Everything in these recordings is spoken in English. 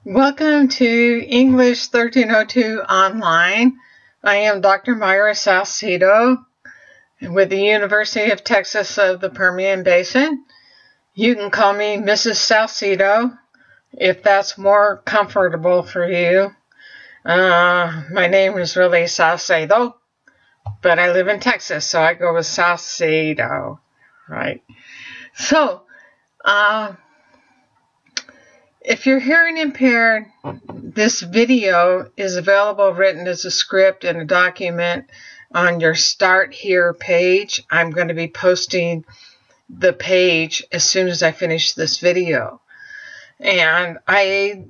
Welcome to English 1302 Online. I am Dr. Myra Salcedo with the University of Texas of the Permian Basin. You can call me Mrs. Salcedo if that's more comfortable for you. My name is really Salcedo, but I live in Texas, so I go with Salcedo, right? So, if you're hearing impaired, this video is available written as a script and a document on your Start Here page. I'm going to be posting the page as soon as I finish this video. And I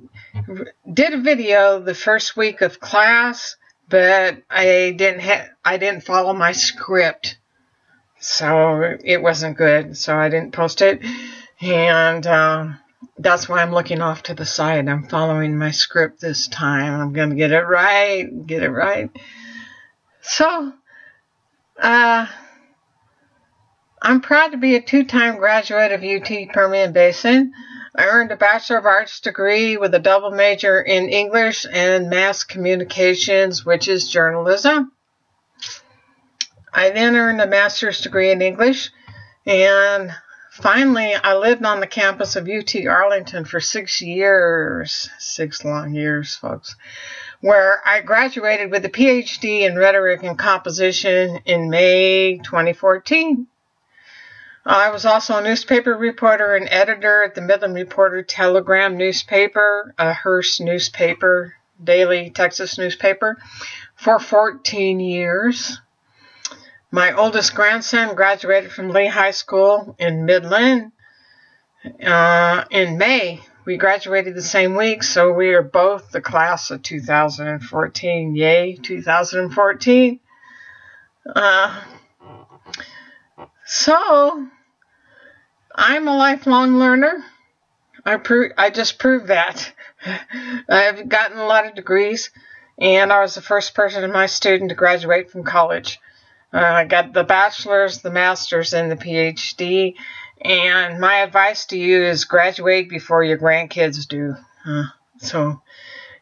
did a video the first week of class, but I didn't follow my script, so it wasn't good, so I didn't post it. And that's why I'm looking off to the side. I'm following my script this time. I'm going to get it right. So, I'm proud to be a two-time graduate of UT Permian Basin. I earned a Bachelor of Arts degree with a double major in English and Mass Communications, which is journalism. I then earned a master's degree in English, and finally, I lived on the campus of UT Arlington for 6 years, 6 long years, folks, where I graduated with a PhD in rhetoric and composition in May 2014. I was also a newspaper reporter and editor at the Midland Reporter Telegram newspaper, a Hearst newspaper, daily Texas newspaper, for 14 years. My oldest grandson graduated from Lee High School in Midland in May. We graduated the same week, so we are both the class of 2014. Yay, 2014. So, I'm a lifelong learner. I just proved that. I've gotten a lot of degrees, and I was the first person in my student to graduate from college. I got the bachelor's, the master's, and the PhD. And my advice to you is graduate before your grandkids do. So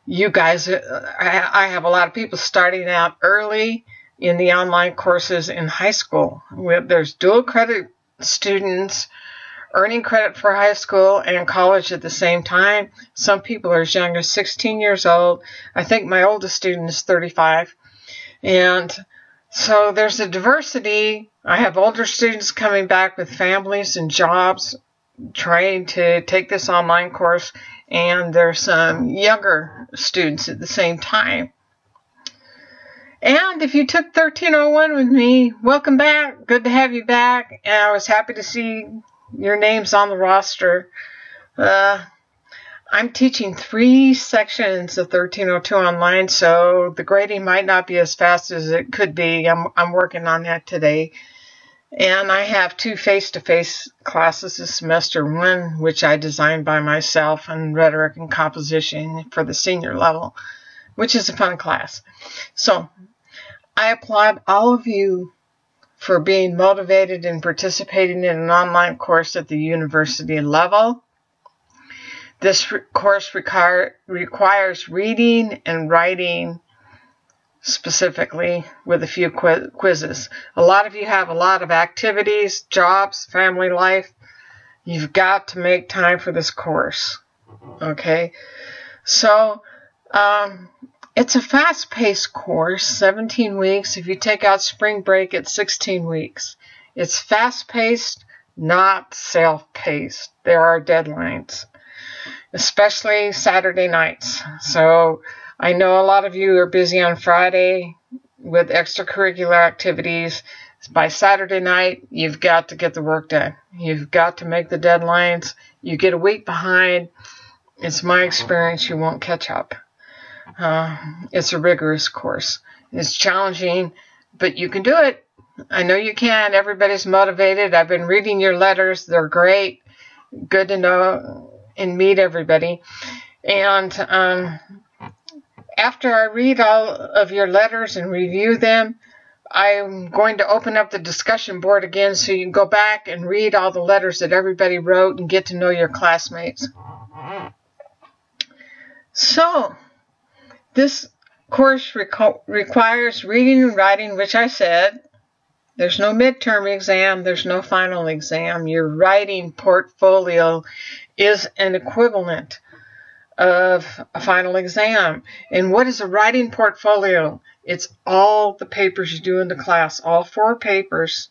you guys, I have a lot of people starting out early in the online courses in high school. There's dual credit students earning credit for high school and college at the same time. Some people are as young as 16 years old. I think my oldest student is 35. And so there's a diversity. I have older students coming back with families and jobs trying to take this online course, and there's some younger students at the same time. And if you took 1301 with me, welcome back. Good to have you back. And I was happy to see your names on the roster. I'm teaching 3 sections of 1302 online, so the grading might not be as fast as it could be. I'm working on that today. And I have 2 face-to-face classes this semester, one which I designed by myself in rhetoric and composition for the senior level, which is a fun class. So I applaud all of you for being motivated and participating in an online course at the university level. This course requires reading and writing specifically with a few quizzes. A lot of you have a lot of activities, jobs, family life. You've got to make time for this course. Okay? So, it's a fast-paced course, 17 weeks. If you take out spring break, it's 16 weeks. It's fast-paced, not self-paced. There are deadlines, especially Saturday nights. So I know a lot of you are busy on Friday with extracurricular activities. By Saturday night, you've got to get the work done. You've got to make the deadlines. You get a week behind. It's my experience you won't catch up. It's a rigorous course. It's challenging, but you can do it. I know you can. Everybody's motivated. I've been reading your letters. They're great. Good to know and meet everybody. And after I read all of your letters and review them, I'm going to open up the discussion board again so you can go back and read all the letters that everybody wrote and get to know your classmates. So, this course requires reading and writing, which I said. There's no midterm exam. There's no final exam. Your writing portfolio is an equivalent of a final exam. And what is a writing portfolio? It's all the papers you do in the class, all 4 papers,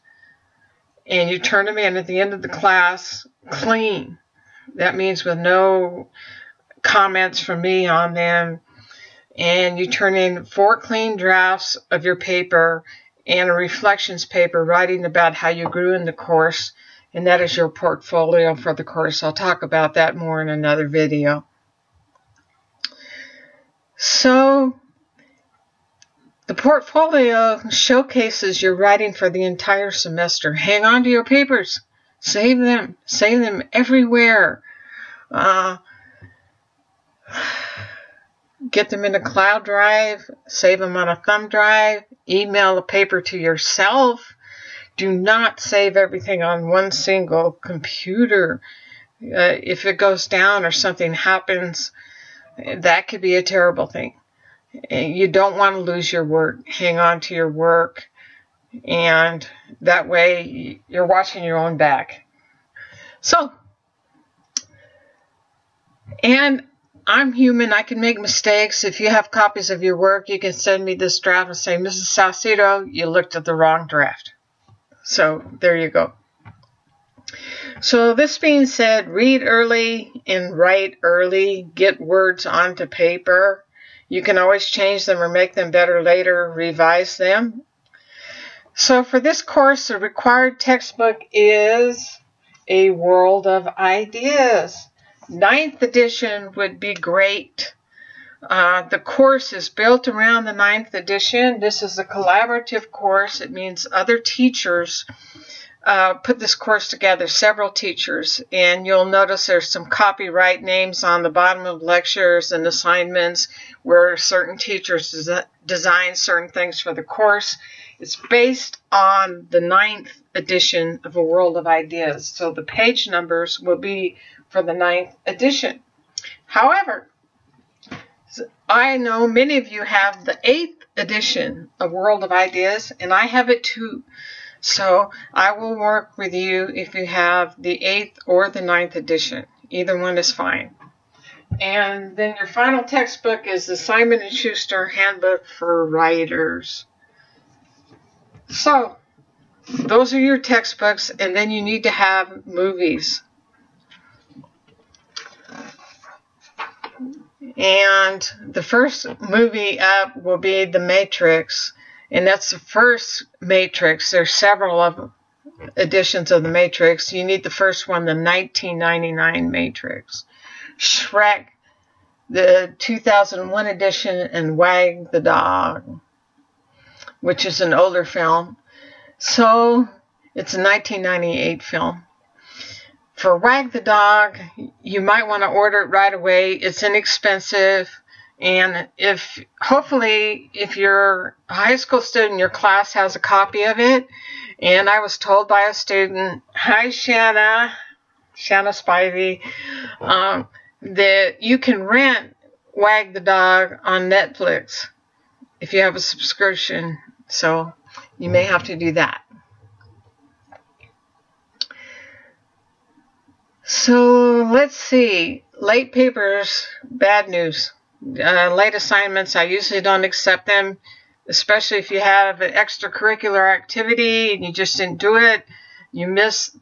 and you turn them in at the end of the class clean. That means with no comments from me on them. And you turn in 4 clean drafts of your paper and a reflections paper writing about how you grew in the course, and that is your portfolio for the course. I'll talk about that more in another video. So, the portfolio showcases your writing for the entire semester. Hang on to your papers. Save them. Save them everywhere. Get them in a cloud drive. Save them on a thumb drive. Email a paper to yourself. Do not save everything on one single computer. If it goes down or something happens, that could be a terrible thing. You don't want to lose your work. Hang on to your work, and that way you're watching your own back. So, and I'm human. I can make mistakes. If you have copies of your work, you can send me this draft and say, Mrs. Salcido, you looked at the wrong draft. So there you go. So this being said, read early and write early. Get words onto paper. You can always change them or make them better later, revise them. So for this course, the required textbook is A World of Ideas. 9th edition would be great. The course is built around the 9th edition. This is a collaborative course. It means other teachers put this course together, several teachers, and you'll notice there's some copyright names on the bottom of lectures and assignments where certain teachers design certain things for the course. It's based on the 9th edition of A World of Ideas, so the page numbers will be for the 9th edition. However, I know many of you have the 8th edition of World of Ideas, and I have it too. So I will work with you if you have the 8th or the 9th edition. Either one is fine. And then your final textbook is the Simon & Schuster Handbook for Writers. So those are your textbooks, and then you need to have movies. And the first movie up will be The Matrix. And that's the first Matrix. There's several editions of The Matrix. You need the first one, the 1999 Matrix. Shrek, the 2001 edition, and Wag the Dog, which is an older film. So it's a 1998 film. For Wag the Dog, you might want to order it right away. It's inexpensive. And hopefully, if you're a high school student, your class has a copy of it. And I was told by a student, hi Shanna Spivey, that you can rent Wag the Dog on Netflix if you have a subscription. So you may have to do that. So let's see. Late papers, bad news. Late assignments, I usually don't accept them, especially if you have an extracurricular activity and you just didn't do it. You miss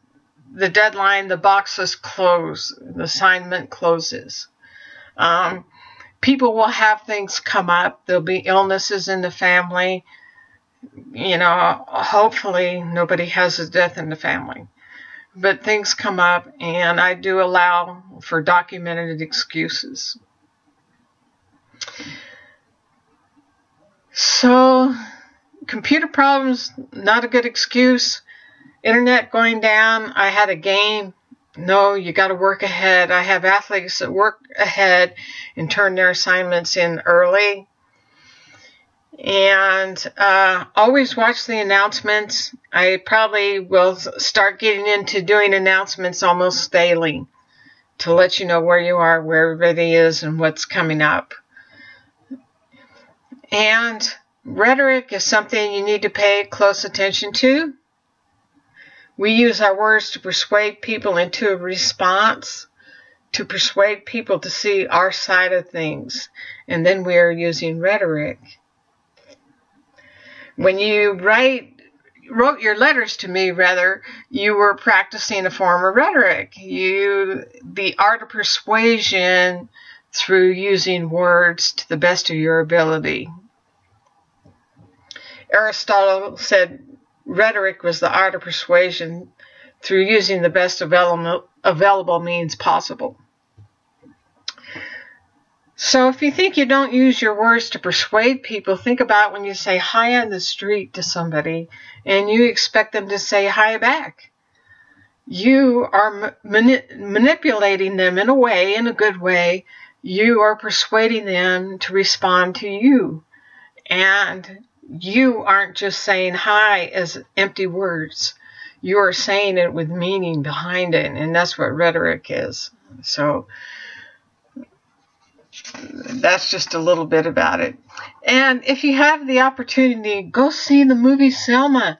the deadline, the boxes close, the assignment closes. People will have things come up. There'll be illnesses in the family. You know, hopefully nobody has a death in the family. But things come up, and I do allow for documented excuses. So, computer problems, not a good excuse. Internet going down, I had a game. No, you got to work ahead. I have athletes that work ahead and turn their assignments in early. And always watch the announcements. I probably will start getting into doing announcements almost daily. to let you know where you are, where everybody is, and what's coming up. And rhetoric is something you need to pay close attention to. We use our words to persuade people into a response, to persuade people to see our side of things, and then we are using rhetoric. When you wrote your letters to me, you were practicing a form of rhetoric. The art of persuasion through using words to the best of your ability. Aristotle said rhetoric was the art of persuasion through using the best available means possible. So if you think you don't use your words to persuade people, think about when you say hi on the street to somebody and you expect them to say hi back. You are manipulating them in a good way. You are persuading them to respond to you. And you aren't just saying hi as empty words. You are saying it with meaning behind it, and that's what rhetoric is. So that's just a little bit about it. And if you have the opportunity, go see the movie Selma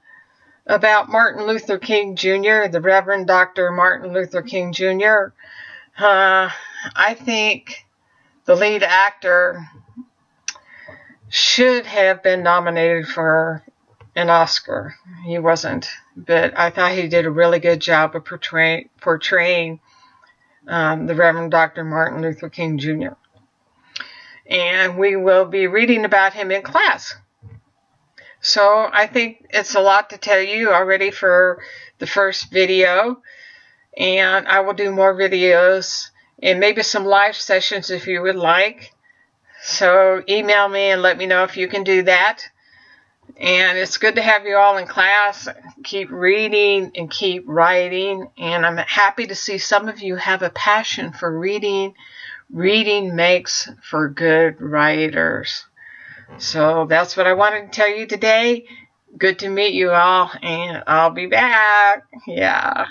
about Martin Luther King Jr., the Reverend Dr. Martin Luther King Jr. I think the lead actor should have been nominated for an Oscar. He wasn't, but I thought he did a really good job of portraying the Reverend Dr. Martin Luther King Jr. And we will be reading about him in class. So I think it's a lot to tell you already for the first video. And I will do more videos and maybe some live sessions if you would like. So email me and let me know if you can do that. And it's good to have you all in class. Keep reading and keep writing. And I'm happy to see some of you have a passion for reading. Reading makes for good writers. So that's what I wanted to tell you today. Good to meet you all, and I'll be back. Yeah.